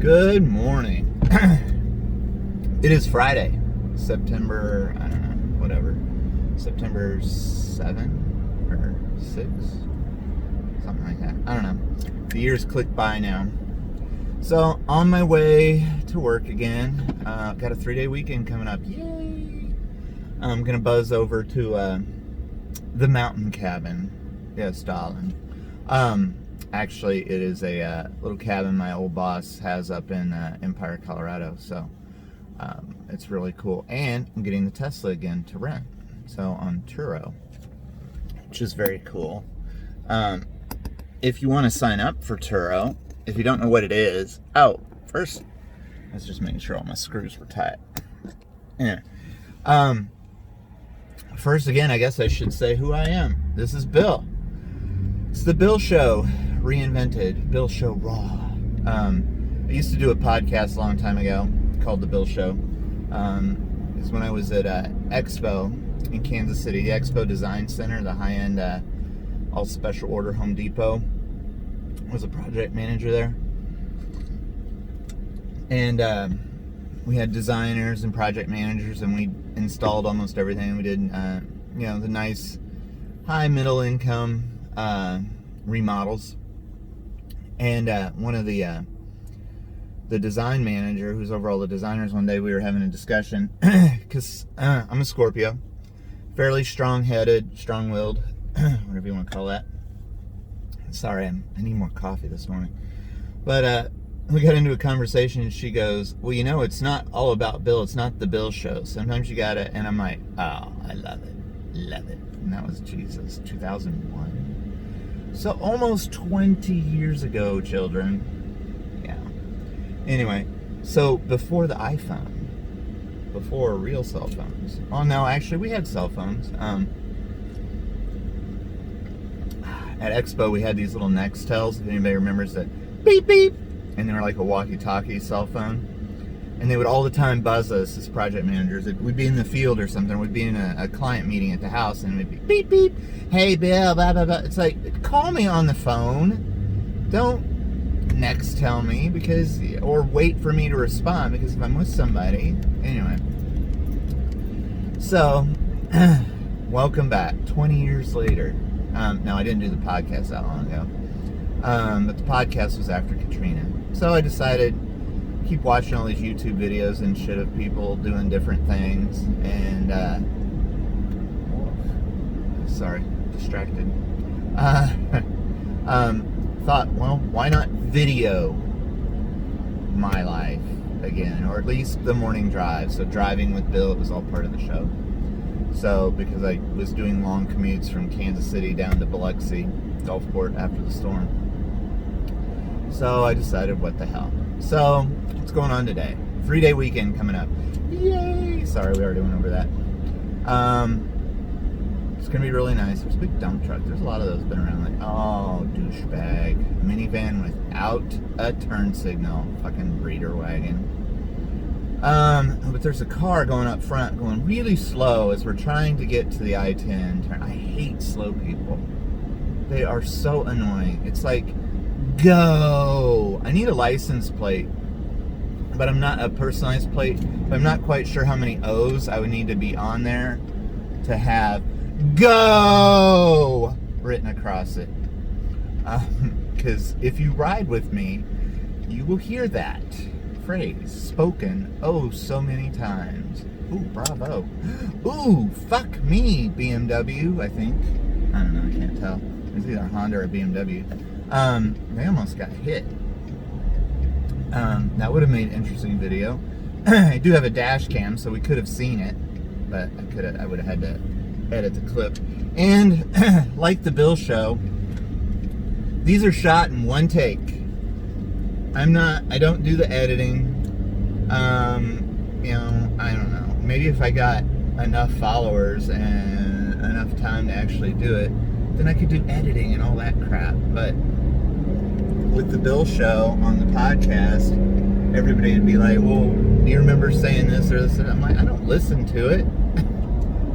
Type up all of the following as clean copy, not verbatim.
Good morning. It is Friday, September, I don't know, whatever. September 7 or 6? Something like that. I don't know. The years click by now. So, on my way to work again. Got a 3-day weekend coming up. Yay! I'm going to buzz over to the mountain cabin. Yeah, Stalin. Actually, it is a little cabin my old boss has up in Empire, Colorado. So, it's really cool. And I'm getting the Tesla again to rent. So, on Turo, which is very cool. If you want to sign up for Turo, if you don't know what it is, first, I was just making sure all my screws were tight. Yeah. First, again, I guess I should say who I am. This is Bill. It's the Bill Show, reinvented. Bill Show Raw. I used to do a podcast a long time ago called The Bill Show. It's when I was at Expo in Kansas City, the Expo Design Center, the high-end, all special order Home Depot. I was a project manager there. And we had designers and project managers, and we installed almost everything. We did, the nice high middle income remodels. And one of the design manager, who's over all the designers, one day we were having a discussion, because I'm a Scorpio, fairly strong-headed, strong-willed, whatever you want to call that. Sorry, I need more coffee this morning. But we got into a conversation, and she goes, well, it's not all about Bill. It's not the Bill Show. Sometimes you got to, and I'm like, oh, I love it. Love it. And that was, 2001. So almost 20 years ago, children. Yeah. Anyway, so before the iPhone, before real cell phones. Oh, no, actually, we had cell phones. At Expo, we had these little Nextels, if anybody remembers that beep, beep. And they were like a walkie-talkie cell phone. And they would all the time buzz us as project managers. We'd be in the field or something. We'd be in a client meeting at the house, and we'd be beep, beep. Hey, Bill, blah, blah, blah. It's like, call me on the phone. Don't Nextel me, or wait for me to respond, because if I'm with somebody. Anyway. So, welcome back. 20 years later. No, I didn't do the podcast that long ago. But the podcast was after Katrina. So I decided keep watching all these YouTube videos and shit of people doing different things, and sorry, distracted. Thought, well, why not video my life again, or at least the morning drive? So driving with Bill, it was all part of the show. So because I was doing long commutes from Kansas City down to Biloxi Gulfport after the storm. So I decided, what the hell. So, what's going on today? 3-day weekend coming up. Yay! Sorry, we already went over that. It's going to be really nice. There's a big dump truck. There's a lot of those been around. Like, oh, douchebag. Minivan without a turn signal. Fucking breeder wagon. But there's a car going up front, going really slow as we're trying to get to the I-10. I hate slow people. They are so annoying. It's like, go! I need a license plate, but I'm not a personalized plate. But I'm not quite sure how many O's I would need to be on there to have go written across it. Because if you ride with me, you will hear that phrase spoken so many times. Ooh, bravo. Ooh, fuck me, BMW, I think. I don't know, I can't tell. It's either a Honda or a BMW. They almost got hit. That would have made an interesting video. I do have a dash cam, so we could have seen it, but I would have had to edit the clip. And like the Bill Show, these are shot in one take. I don't do the editing. I don't know. Maybe if I got enough followers and enough time to actually do it, then I could do editing and all that crap. But with the Bill Show on the podcast, everybody would be like, well, do you remember saying this or this? And I'm like, I don't listen to it.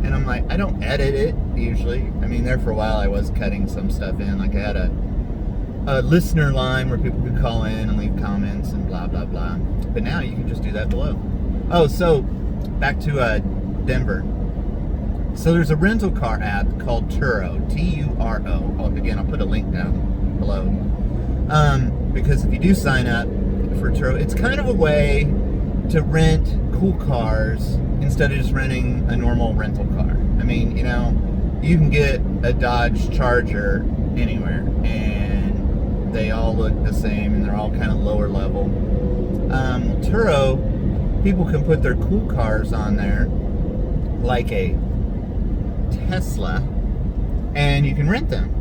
And I'm like, I don't edit it usually. I mean, there for a while I was cutting some stuff in. Like I had a a listener line where people could call in and leave comments and blah, blah, blah. But now you can just do that below. Oh, so back to Denver. So there's a rental car app called Turo, Turo. Again, I'll put a link down below. Because if you do sign up for Turo, it's kind of a way to rent cool cars instead of just renting a normal rental car. I mean, you know, you can get a Dodge Charger anywhere, and they all look the same, and they're all kind of lower level. Turo, people can put their cool cars on there, like a Tesla, and you can rent them.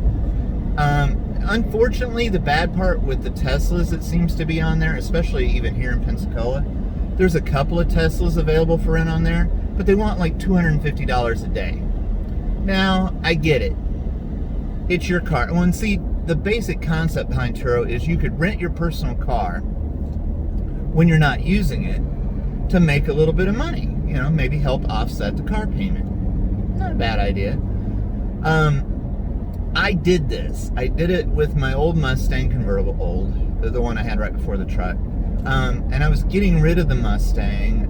Unfortunately, the bad part with the Teslas that seems to be on there, especially even here in Pensacola, there's a couple of Teslas available for rent on there, but they want like $250 a day. Now, I get it. It's your car. Well, and see, the basic concept behind Turo is you could rent your personal car when you're not using it to make a little bit of money. You know, maybe help offset the car payment. Not a bad idea. I did this. I did it with my old Mustang convertible, the one I had right before the truck. And I was getting rid of the Mustang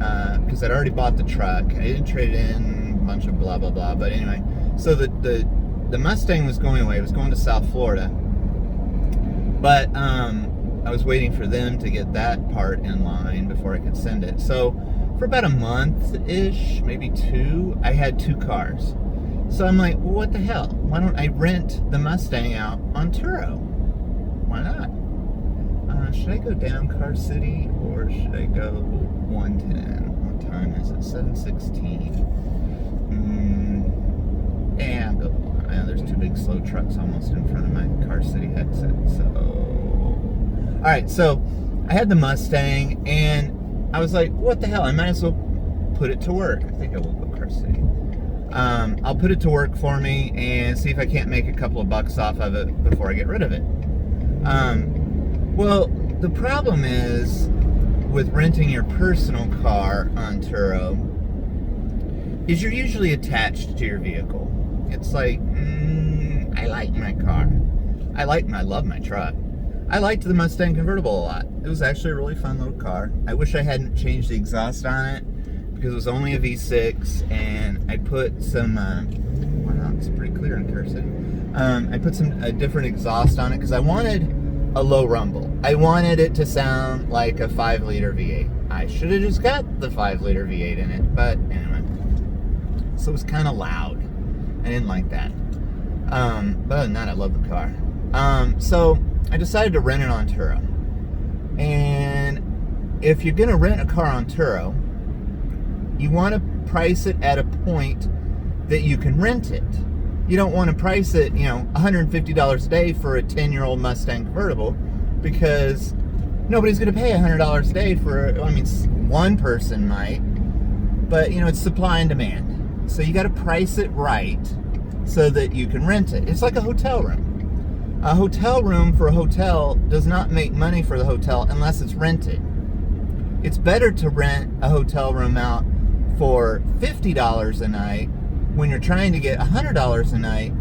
because I'd already bought the truck. I didn't trade it in, a bunch of blah, blah, blah. But anyway, so the Mustang was going away. It was going to South Florida. But I was waiting for them to get that part in line before I could send it. So for about a month-ish, maybe two, I had two cars. So I'm like, well, what the hell? Why don't I rent the Mustang out on Turo? Why not? Should I go down Car City or should I go 110? What time is it? 7:16. Yeah, I'll go. There's two big slow trucks almost in front of my Car City exit. So, all right. So I had the Mustang, and I was like, what the hell? I might as well put it to work. I think I will go Car City. I'll put it to work for me and see if I can't make a couple of bucks off of it before I get rid of it. Well, the problem is with renting your personal car on Turo is you're usually attached to your vehicle. It's like, I like my car. I love my truck. I liked the Mustang convertible a lot. It was actually a really fun little car. I wish I hadn't changed the exhaust on it because it was only a V6, and I put some, wow, it's pretty clear in Car City. I put a different exhaust on it because I wanted a low rumble. I wanted it to sound like a 5-liter V8. I should have just got the 5-liter V8 in it, but anyway. So it was kind of loud. I didn't like that. But other than that, I love the car. So I decided to rent it on Turo. And if you're going to rent a car on Turo, you want to price it at a point that you can rent it. You don't want to price it, $150 a day for a 10-year-old Mustang convertible, because nobody's going to pay $100 a day for, one person might, but, it's supply and demand. So you got to price it right so that you can rent it. It's like a hotel room. A hotel room for a hotel does not make money for the hotel unless it's rented. It's better to rent a hotel room out for $50 a night when you're trying to get $100 a night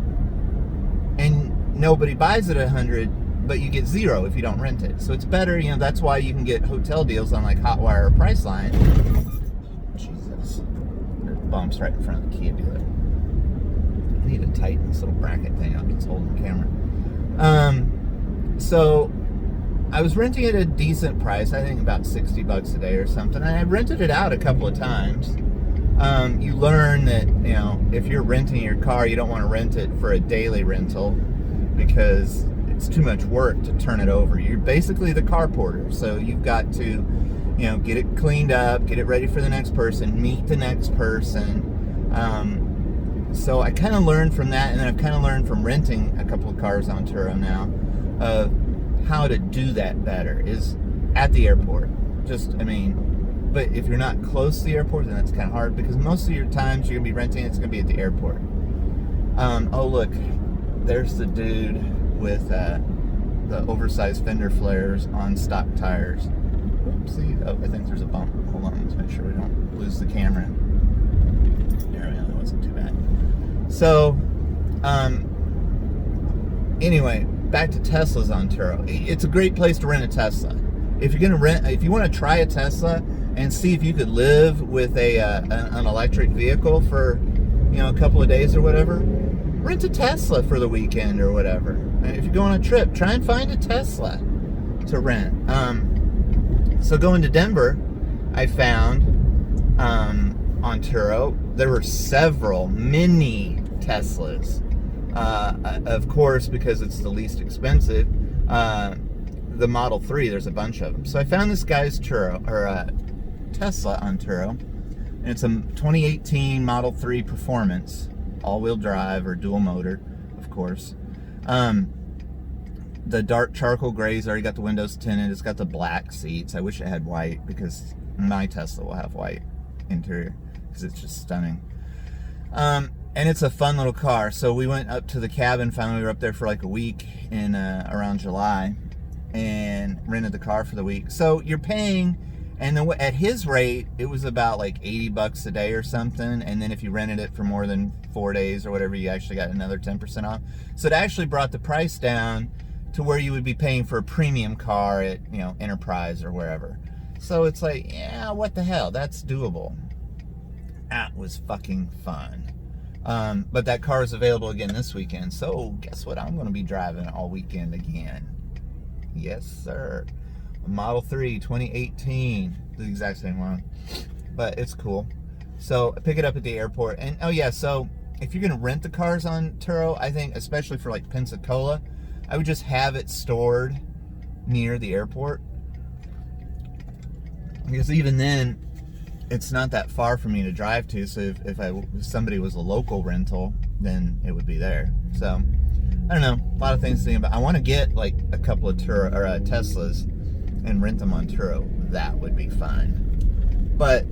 and nobody buys it at $100, but you get $0 if you don't rent it. So it's better, that's why you can get hotel deals on like Hotwire or Priceline. Jesus. There's bumps right in front of the Kia dealer. I need to tighten this little bracket thing up that's holding the camera. So I was renting it at a decent price, I think about $60 a day or something. And I rented it out a couple of times. You learn that, if you're renting your car, you don't want to rent it for a daily rental because it's too much work to turn it over. You're basically the car porter, so you've got to, get it cleaned up, get it ready for the next person, meet the next person. So I kind of learned from that, and then I've kind of learned from renting a couple of cars on Turo now of how to do that better is at the airport. But if you're not close to the airport, then that's kind of hard because most of your times you're going to be renting, it's going to be at the airport. Oh, look, there's the dude with the oversized fender flares on stock tires. Oopsie. Oh, I think there's a bump. Hold on, let's make sure we don't lose the camera. There we go, that wasn't too bad. So, anyway, back to Teslas on Turo. It's a great place to rent a Tesla. If you want to try a Tesla and see if you could live with an electric vehicle for, a couple of days or whatever, rent a Tesla for the weekend or whatever. And if you go on a trip, try and find a Tesla to rent. So going to Denver, I found on Turo there were several mini Teslas. Of course, because it's the least expensive, the Model 3, there's a bunch of them. So I found this guy's Tesla on Turo, and it's a 2018 Model 3 Performance, all-wheel drive or dual motor, of course. The dark charcoal gray's already got the windows tinted. It's got the black seats. I wish it had white, because my Tesla will have white interior, because it's just stunning. And it's a fun little car. So we went up to the cabin. Finally, we were up there for like a week in around July, and rented the car for the week. So you're paying, and then at his rate, it was about like $80 a day or something. And then if you rented it for more than 4 days or whatever, you actually got another 10% off. So it actually brought the price down to where you would be paying for a premium car at, Enterprise or wherever. So it's like, yeah, what the hell? That's doable. That was fucking fun. But that car is available again this weekend. So guess what? I'm going to be driving all weekend again. Yes, sir. Model 3 2018. The exact same one. But it's cool. So I pick it up at the airport. And oh yeah, so if you're going to rent the cars on Turo, I think especially for like Pensacola, I would just have it stored near the airport. Because even then, it's not that far for me to drive to. So if somebody was a local rental, then it would be there. So I don't know, a lot of things to think about. I want to get like a couple of Teslas and rent them on Turo. That would be fun. But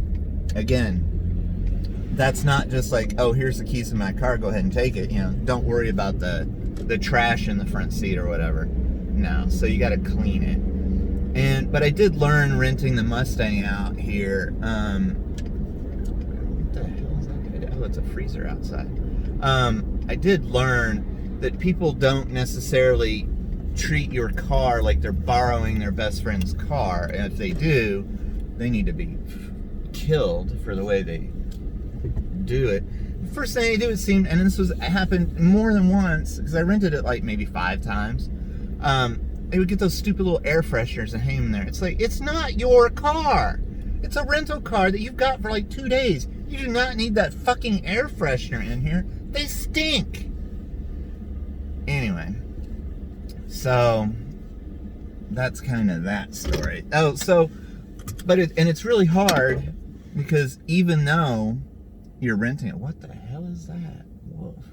again, that's not just like, oh, here's the keys to my car, go ahead and take it. Don't worry about the trash in the front seat or whatever. No, so you got to clean it. But I did learn renting the Mustang out here. What the hell is that? Oh, it's a freezer outside. I did learn that people don't necessarily treat your car like they're borrowing their best friend's car. And if they do, they need to be killed for the way they do it. First thing they do, it seemed, and this happened more than once, because I rented it like maybe 5 times. They would get those stupid little air fresheners and hang them there. It's like, it's not your car. It's a rental car that you've got for like 2 days. You do not need that fucking air freshener in here. They stink. Anyway, so that's kind of that story. Oh, so, but it's really hard, because even though you're renting it, what the hell is that? Wolf.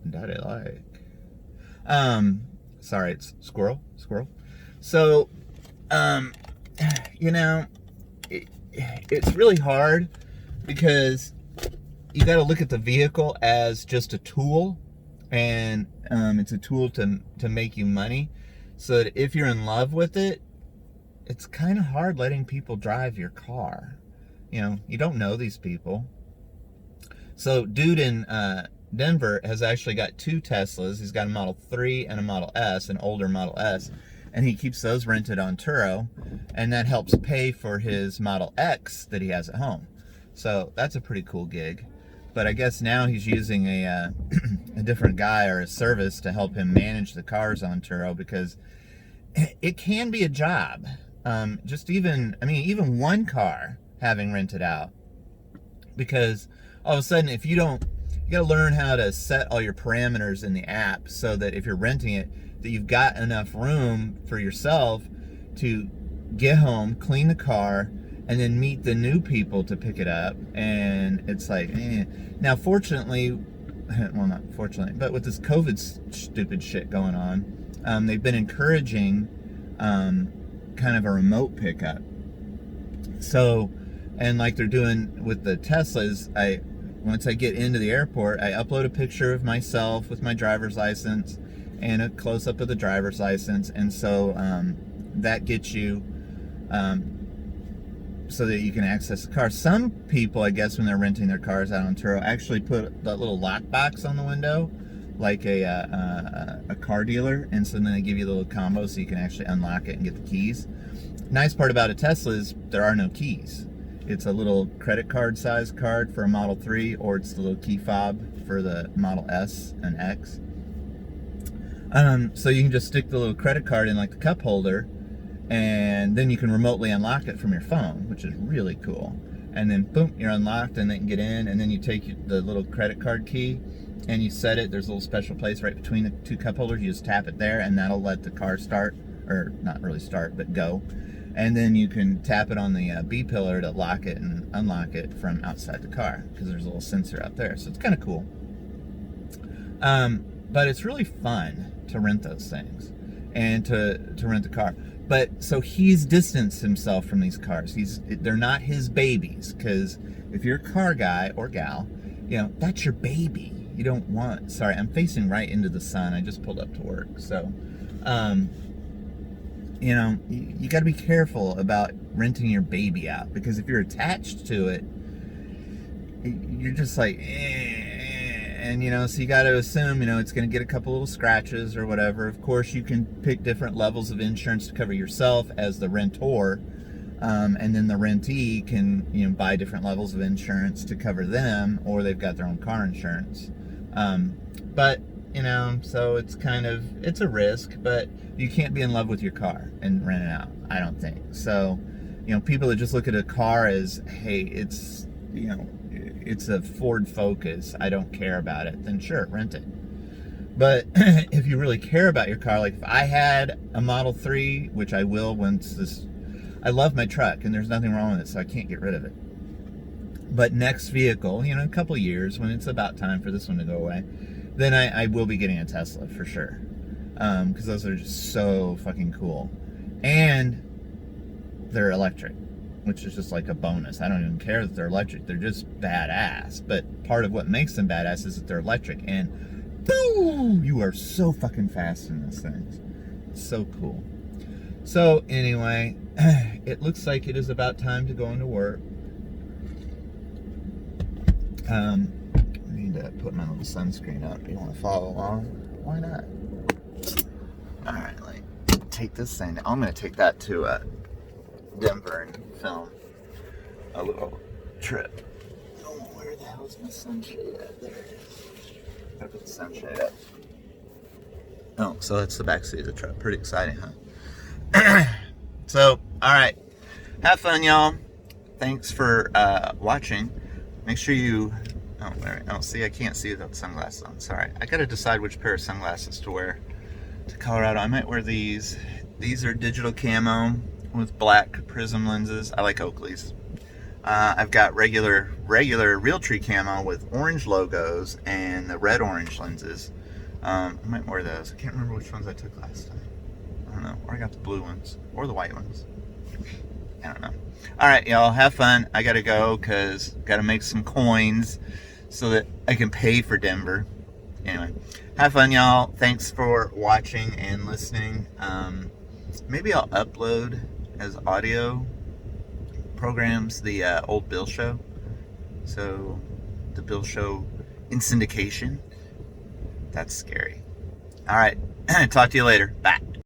That I like. Sorry, it's squirrel. So, it's really hard, because you got to look at the vehicle as just a tool, and it's a tool to make you money. So that if you're in love with it, it's kind of hard letting people drive your car. You don't know these people. So dude in Denver has actually got 2 Teslas. He's got a Model 3 and a Model S, an older Model S, and he keeps those rented on Turo, and that helps pay for his Model X that he has at home. So that's a pretty cool gig. But I guess now he's using a different guy or a service to help him manage the cars on Turo, because it can be a job. Even one car having rented out, because all of a sudden, if you got to learn how to set all your parameters in the app, so that if you're renting it, that you've got enough room for yourself to get home, clean the car, and then meet the new people to pick it up. And it's like, Now, fortunately, well, not fortunately, but with this COVID stupid shit going on, they've been encouraging kind of a remote pickup. So, and like they're doing with the Teslas, once I get into the airport, I upload a picture of myself with my driver's license and a close-up of the driver's license, and so that gets you so that you can access the car. Some people, I guess, when they're renting their cars out on Turo, actually put that little lockbox on the window like a car dealer, and so then they give you the little combo so you can actually unlock it and get the keys. Nice part about a Tesla is there are no keys. It's a little credit card size card for a Model 3, or it's the little key fob for the Model S and X. So you can just stick the little credit card in like the cup holder, and then you can remotely unlock it from your phone, which is really cool. And then boom, you're unlocked, and they can get in, and then you take the little credit card key and you set it. There's a little special place right between the two cup holders. You just tap it there, and that'll let the car start, or not really start, but go. And then you can tap it on the B pillar to lock it and unlock it from outside the car, because there's a little sensor out there. So it's kind of cool. But it's really fun to rent those things and to rent the car. But so he's distanced himself from these cars. They're not his babies, because if you're a car guy or gal, you know, that's your baby. You don't want, sorry, I'm facing right into the sun. I just pulled up to work. So, you know, you got to be careful about renting your baby out, because if you're attached to it, you're just like, and you know, so you got to assume, you know, it's going to get a couple little scratches or whatever. Of course, you can pick different levels of insurance to cover yourself as the rentor, and then the rentee can, you know, buy different levels of insurance to cover them, or they've got their own car insurance. But you know, so it's it's a risk, but you can't be in love with your car and rent it out, I don't think. So, you know, people that just look at a car as, hey, it's, you know, it's a Ford Focus, I don't care about it, then sure, rent it. But if you really care about your car, like if I had a Model 3, which I will once this, I love my truck and there's nothing wrong with it, so I can't get rid of it. But next vehicle, you know, in a couple years, when it's about time for this one to go away, then I will be getting a Tesla for sure. Because those are just so fucking cool. And they're electric, which is just like a bonus. I don't even care that they're electric. They're just badass. But part of what makes them badass is that they're electric. And boom! You are so fucking fast in those things. It's so cool. So anyway, it looks like it is about time to go into work. I need to put my little sunscreen up. You want to follow along? Why not? Alright, like, take this thing. I'm going to take that to Denver and film a little trip. Oh, where the hell is my sunshade at? There it is. I put the sunshade up. Oh, so that's the back seat of the truck. Pretty exciting, huh? So, alright. Have fun, y'all. Thanks for watching. Make sure you... Oh, there. Oh, see, I can't see without sunglasses on. Sorry. I gotta decide which pair of sunglasses to wear to Colorado. I might wear these. These are digital camo with black prism lenses. I like Oakley's. I've got regular Realtree camo with orange logos and the red-orange lenses. I might wear those. I can't remember which ones I took last time. I don't know. Or I got the blue ones. Or the white ones. I don't know. Alright, y'all. Have fun. I gotta go because gotta make some coins so that I can pay for Denver. Anyway. Have fun, y'all. Thanks for watching and listening. Maybe I'll upload as audio programs the old Bill Show. So, the Bill Show in syndication. That's scary. Alright. Talk to you later. Bye.